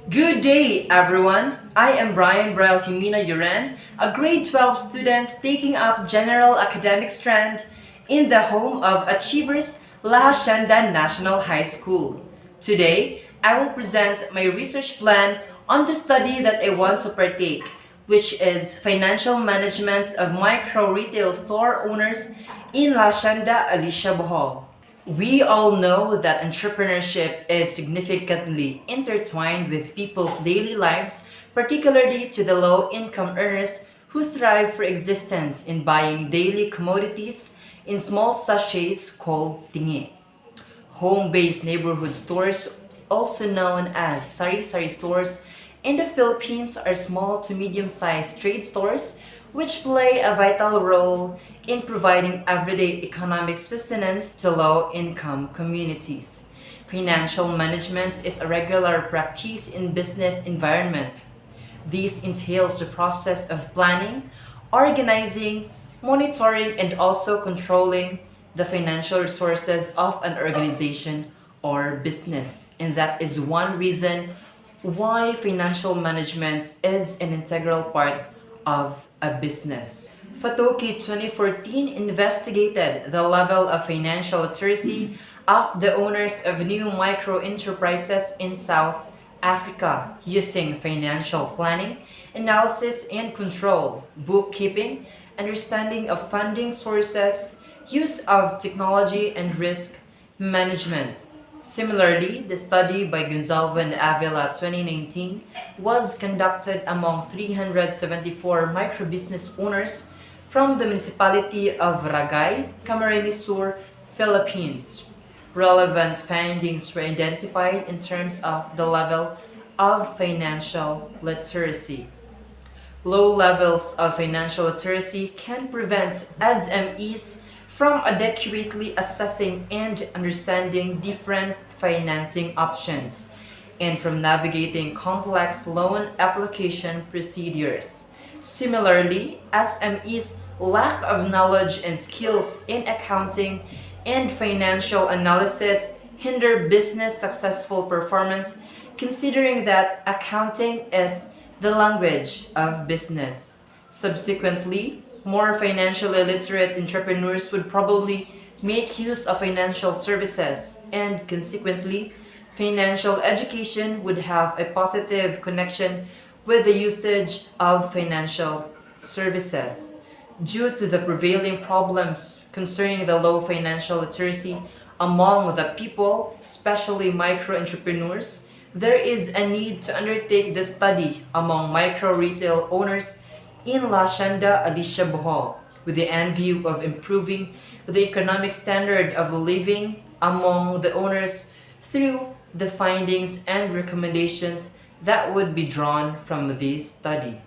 Good day, everyone. I am Brian Braille Humina Uran, a grade 12 student taking up general academic strand in the home of Achievers La Hacienda National High School. Today, I will present my research plan on the study that I want to partake, which is financial management of micro retail store owners in La Hacienda, Alicia Bohol. We all know that entrepreneurship is significantly intertwined with people's daily lives, particularly to the low income earners who thrive for existence in buying daily commodities in small sachets called tingi. Home based neighborhood stores, also known as sari-sari stores, in the Philippines are small to medium sized trade stores which play a vital role in providing everyday economic sustenance to low income communities. Financial management is a regular practice in business environment. This entails the process of planning, organizing, monitoring, and also controlling the financial resources of an organization or business. And that is one reason why financial management is an integral part of a business. Fatoki 2014 investigated the level of financial literacy of the owners of new micro enterprises in South Africa using financial planning, analysis and control, bookkeeping, understanding of funding sources, use of technology, and risk management. Similarly, the study by Gonzalvo and Avila 2019 was conducted among 374 microbusiness owners from the municipality of Ragay, Camarines Sur, Philippines. Relevant findings were identified in terms of the level of financial literacy. Low levels of financial literacy can prevent SMEs from adequately assessing and understanding different financing options and from navigating complex loan application procedures. Similarly, SMEs' lack of knowledge and skills in accounting and financial analysis hinder business successful performance, considering that accounting is the language of business. Subsequently, more financially literate entrepreneurs would probably make use of financial services, and consequently, financial education would have a positive connection with the usage of financial services. Due to the prevailing problems concerning the low financial literacy among the people, especially micro entrepreneurs, there is a need to undertake the study among micro retail owners in La Hacienda, Alicia Bohol, with the end view of improving the economic standard of living among the owners through the findings and recommendations that would be drawn from this study.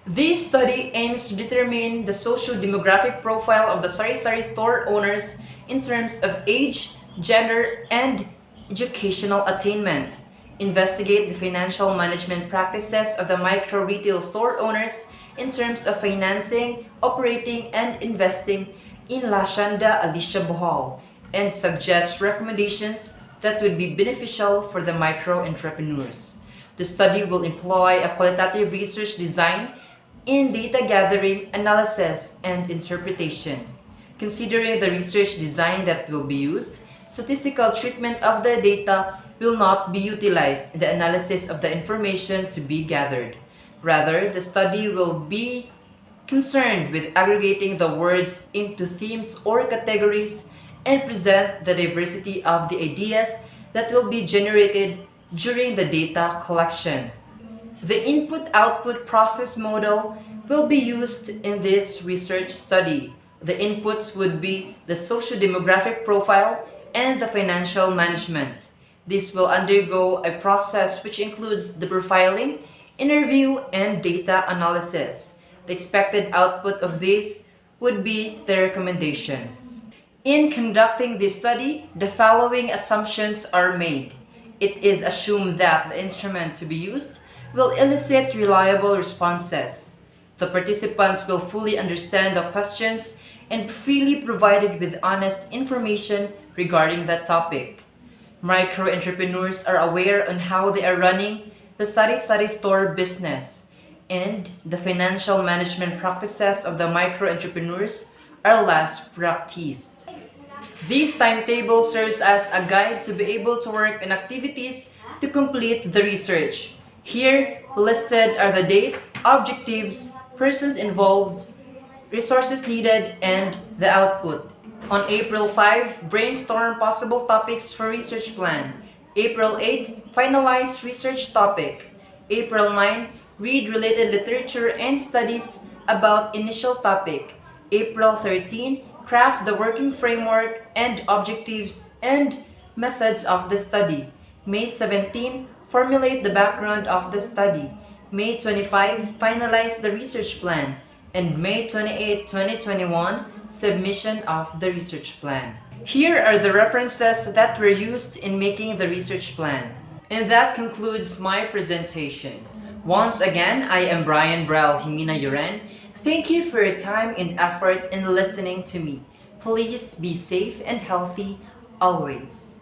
This study aims to determine the socio-demographic profile of the sari-sari store owners in terms of age, gender, and educational attainment. Investigate the financial management practices of the micro retail store owners in terms of financing, operating, and investing in La Hacienda, Alicia Bohol, and suggest recommendations that would be beneficial for the micro entrepreneurs. The study will employ a qualitative research design in data gathering, analysis, and interpretation. Considering the research design that will be used, statistical treatment of the data will not be utilized in the analysis of the information to be gathered. Rather, the study will be concerned with aggregating the words into themes or categories and present the diversity of the ideas that will be generated during the data collection. The input-output process model will be used in this research study. The inputs would be the socio-demographic profile and the financial management. This will undergo a process which includes the profiling, interview, and data analysis. The expected output of this would be the recommendations. In conducting this study, the following assumptions are made. It is assumed that the instrument to be used will elicit reliable responses. The participants will fully understand the questions and freely provided with honest information regarding that topic. Micro entrepreneurs are aware on how they are running the sari-sari store business, and the financial management practices of the micro-entrepreneurs are less practiced. This timetable serves as a guide to be able to work on activities to complete the research. Here listed are the date, objectives, persons involved, resources needed, and the output. On April 5, brainstorm possible topics for research plan. April 8, finalize research topic. April 9, read related literature and studies about initial topic. April 13, craft the working framework and objectives and methods of the study. May 17, formulate the background of the study. May 25, finalize the research plan. And May 28, 2021, submission of the research plan. Here are the references that were used in making the research plan. And that concludes my presentation. Once again, I am Brian Brel Jimena Yuren. Thank you for your time and effort in listening to me. Please be safe and healthy always.